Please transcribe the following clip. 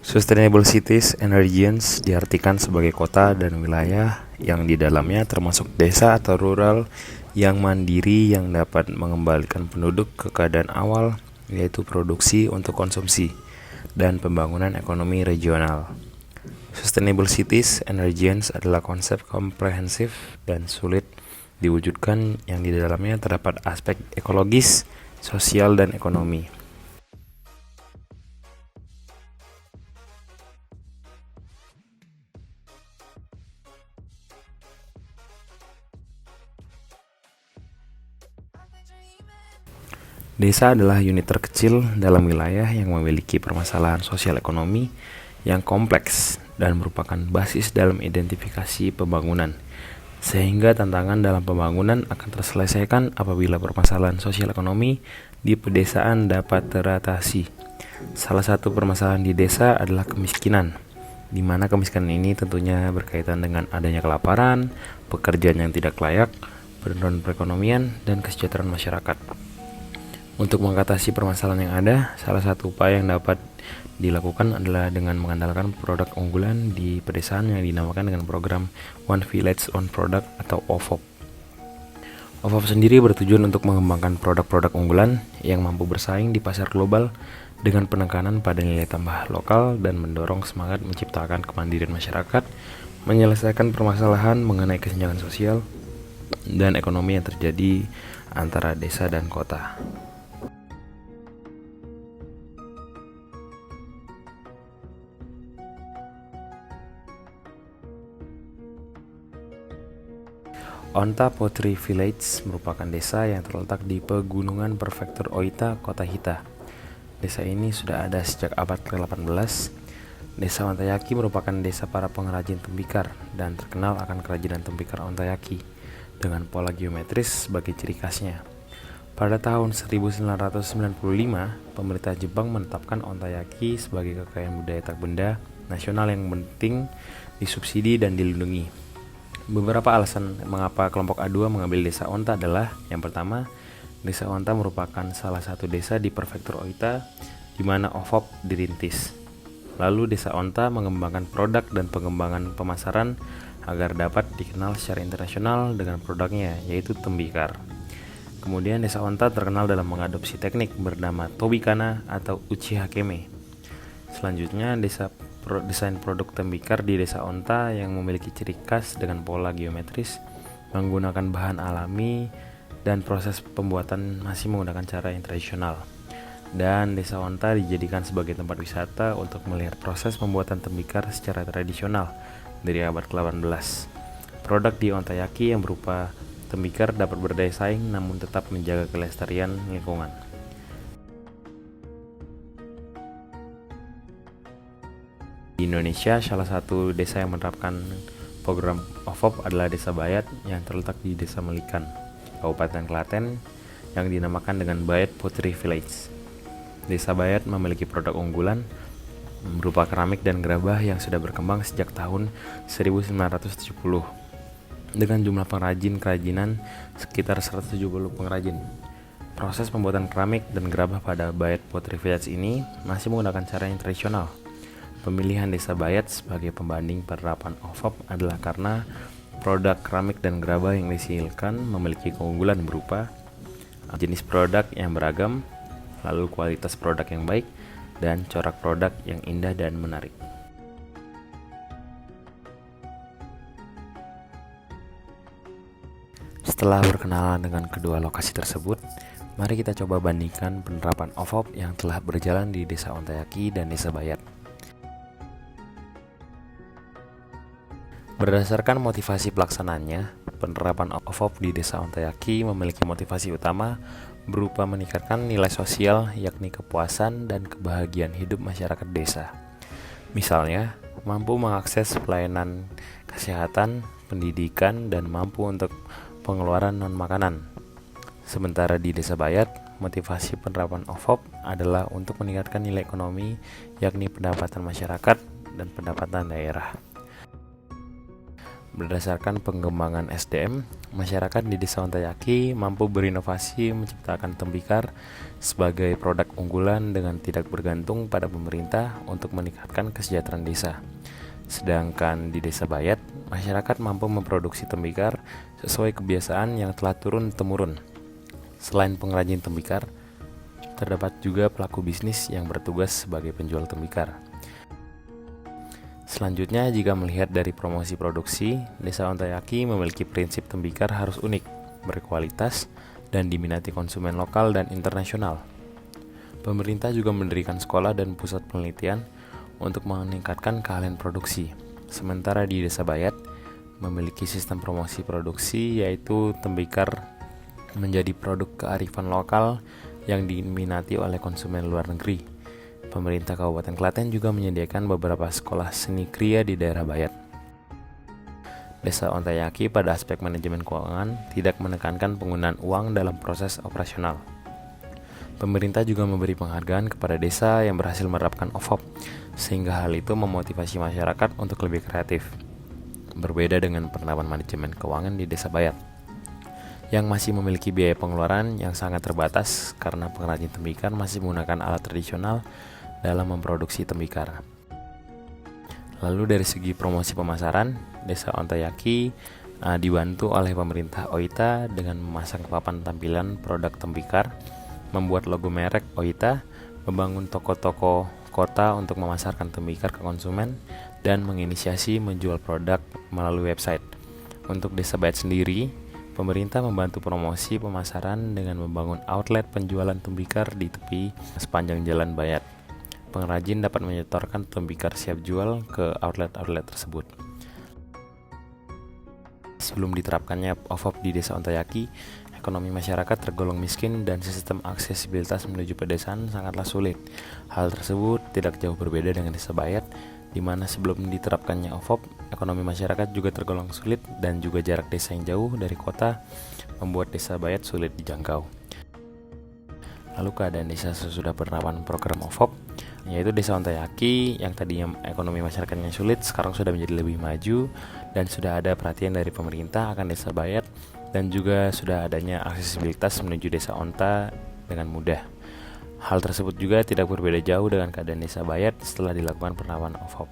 Sustainable cities and regions diartikan sebagai kota dan wilayah yang di dalamnya termasuk desa atau rural yang mandiri yang dapat mengembalikan penduduk ke keadaan awal, yaitu produksi untuk konsumsi dan pembangunan ekonomi regional. Sustainable cities and regions adalah konsep komprehensif dan sulit diwujudkan yang di dalamnya terdapat aspek ekologis, sosial, dan ekonomi. Desa adalah unit terkecil dalam wilayah yang memiliki permasalahan sosial ekonomi yang kompleks dan merupakan basis dalam identifikasi pembangunan, sehingga tantangan dalam pembangunan akan terselesaikan apabila permasalahan sosial ekonomi di pedesaan dapat teratasi. Salah satu permasalahan di desa adalah kemiskinan, di mana kemiskinan ini tentunya berkaitan dengan adanya kelaparan, pekerjaan yang tidak layak, penurunan perekonomian, dan kesejahteraan masyarakat. Untuk mengatasi permasalahan yang ada, salah satu upaya yang dapat dilakukan adalah dengan mengandalkan produk unggulan di pedesaan yang dinamakan dengan program One Village One Product atau OVOP. OVOP sendiri bertujuan untuk mengembangkan produk-produk unggulan yang mampu bersaing di pasar global dengan penekanan pada nilai tambah lokal dan mendorong semangat menciptakan kemandirian masyarakat, menyelesaikan permasalahan mengenai kesenjangan sosial dan ekonomi yang terjadi antara desa dan kota. Onta Pottery Village merupakan desa yang terletak di pegunungan prefektur Oita, kota Hita. Desa ini sudah ada sejak abad ke-18. Desa Ontayaki merupakan desa para pengrajin tembikar dan terkenal akan kerajinan tembikar Ontayaki dengan pola geometris sebagai ciri khasnya. Pada tahun 1995, pemerintah Jepang menetapkan Ontayaki sebagai kekayaan budaya tak benda nasional yang penting disubsidi dan dilindungi. Beberapa alasan mengapa kelompok A2 mengambil desa Onta adalah: yang pertama, desa Onta merupakan salah satu desa di prefektur Oita di mana OVOP dirintis. Lalu desa Onta mengembangkan produk dan pengembangan pemasaran agar dapat dikenal secara internasional dengan produknya, yaitu tembikar. Kemudian desa Onta terkenal dalam mengadopsi teknik bernama Tobikana atau Uchiha Keme. Selanjutnya, desain produk tembikar di desa Onta yang memiliki ciri khas dengan pola geometris, menggunakan bahan alami, dan proses pembuatan masih menggunakan cara yang tradisional. Dan desa Onta dijadikan sebagai tempat wisata untuk melihat proses pembuatan tembikar secara tradisional dari abad ke-18. Produk di Ontayaki yang berupa tembikar dapat berdaya saing namun tetap menjaga kelestarian lingkungan. Di Indonesia, salah satu desa yang menerapkan program OVOP adalah Desa Bayat yang terletak di Desa Melikan, Kabupaten Klaten, yang dinamakan dengan Bayat Pottery Village. Desa Bayat memiliki produk unggulan berupa keramik dan gerabah yang sudah berkembang sejak tahun 1970 dengan jumlah pengrajin kerajinan sekitar 170 pengrajin. Proses pembuatan keramik dan gerabah pada Bayat Pottery Village ini masih menggunakan cara yang tradisional. Pemilihan Desa Bayat sebagai pembanding penerapan OVOP adalah karena produk keramik dan gerabah yang dihasilkan memiliki keunggulan berupa jenis produk yang beragam, lalu kualitas produk yang baik, dan corak produk yang indah dan menarik. Setelah berkenalan dengan kedua lokasi tersebut, mari kita coba bandingkan penerapan OVOP yang telah berjalan di Desa Ontayaki dan Desa Bayat. Berdasarkan motivasi pelaksanaannya, penerapan OVOP di Desa Ontayaki memiliki motivasi utama berupa meningkatkan nilai sosial, yakni kepuasan dan kebahagiaan hidup masyarakat desa. Misalnya, mampu mengakses pelayanan kesehatan, pendidikan, dan mampu untuk pengeluaran non-makanan. Sementara di Desa Bayat, motivasi penerapan OVOP adalah untuk meningkatkan nilai ekonomi, yakni pendapatan masyarakat dan pendapatan daerah. Berdasarkan pengembangan SDM, masyarakat di Desa Ontayaki mampu berinovasi menciptakan tembikar sebagai produk unggulan dengan tidak bergantung pada pemerintah untuk meningkatkan kesejahteraan desa. Sedangkan di Desa Bayat, masyarakat mampu memproduksi tembikar sesuai kebiasaan yang telah turun-temurun. Selain pengrajin tembikar, terdapat juga pelaku bisnis yang bertugas sebagai penjual tembikar. Selanjutnya, jika melihat dari promosi produksi, Desa Ontayaki memiliki prinsip tembikar harus unik, berkualitas, dan diminati konsumen lokal dan internasional. Pemerintah juga mendirikan sekolah dan pusat penelitian untuk meningkatkan keahlian produksi. Sementara di Desa Bayat memiliki sistem promosi produksi, yaitu tembikar menjadi produk kearifan lokal yang diminati oleh konsumen luar negeri. Pemerintah Kabupaten Klaten juga menyediakan beberapa sekolah seni kriya di daerah Bayat. Desa Ontayaki pada aspek manajemen keuangan tidak menekankan penggunaan uang dalam proses operasional. Pemerintah juga memberi penghargaan kepada desa yang berhasil menerapkan OVOP, sehingga hal itu memotivasi masyarakat untuk lebih kreatif. Berbeda dengan penerapan manajemen keuangan di Desa Bayat, yang masih memiliki biaya pengeluaran yang sangat terbatas karena pengrajin tembikar masih menggunakan alat tradisional dalam memproduksi tembikar. Lalu dari segi promosi pemasaran, Desa Ontayaki dibantu oleh pemerintah OITA dengan memasang papan tampilan produk tembikar, membuat logo merek OITA, membangun toko-toko kota untuk memasarkan tembikar ke konsumen, dan menginisiasi menjual produk melalui website. Untuk Desa Bayat sendiri, pemerintah membantu promosi pemasaran dengan membangun outlet penjualan tembikar di tepi sepanjang Jalan Bayat. Pengrajin dapat menyetorkan tembikar siap jual ke outlet-outlet tersebut. Sebelum diterapkannya OVOP di Desa Ontayaki, ekonomi masyarakat tergolong miskin dan sistem aksesibilitas menuju pedesaan sangatlah sulit. Hal tersebut tidak jauh berbeda dengan Desa Bayat, di mana sebelum diterapkannya OVOP, ekonomi masyarakat juga tergolong sulit dan juga jarak desa yang jauh dari kota membuat Desa Bayat sulit dijangkau. Lalu keadaan desa sesudah penerapan program OVOP, yaitu Desa Ontayaki yang tadinya ekonomi masyarakatnya sulit sekarang sudah menjadi lebih maju dan sudah ada perhatian dari pemerintah akan Desa Bayat dan juga sudah adanya aksesibilitas menuju Desa Onta dengan mudah. Hal tersebut juga tidak berbeda jauh dengan keadaan Desa Bayat setelah dilakukan penerapan OVOP.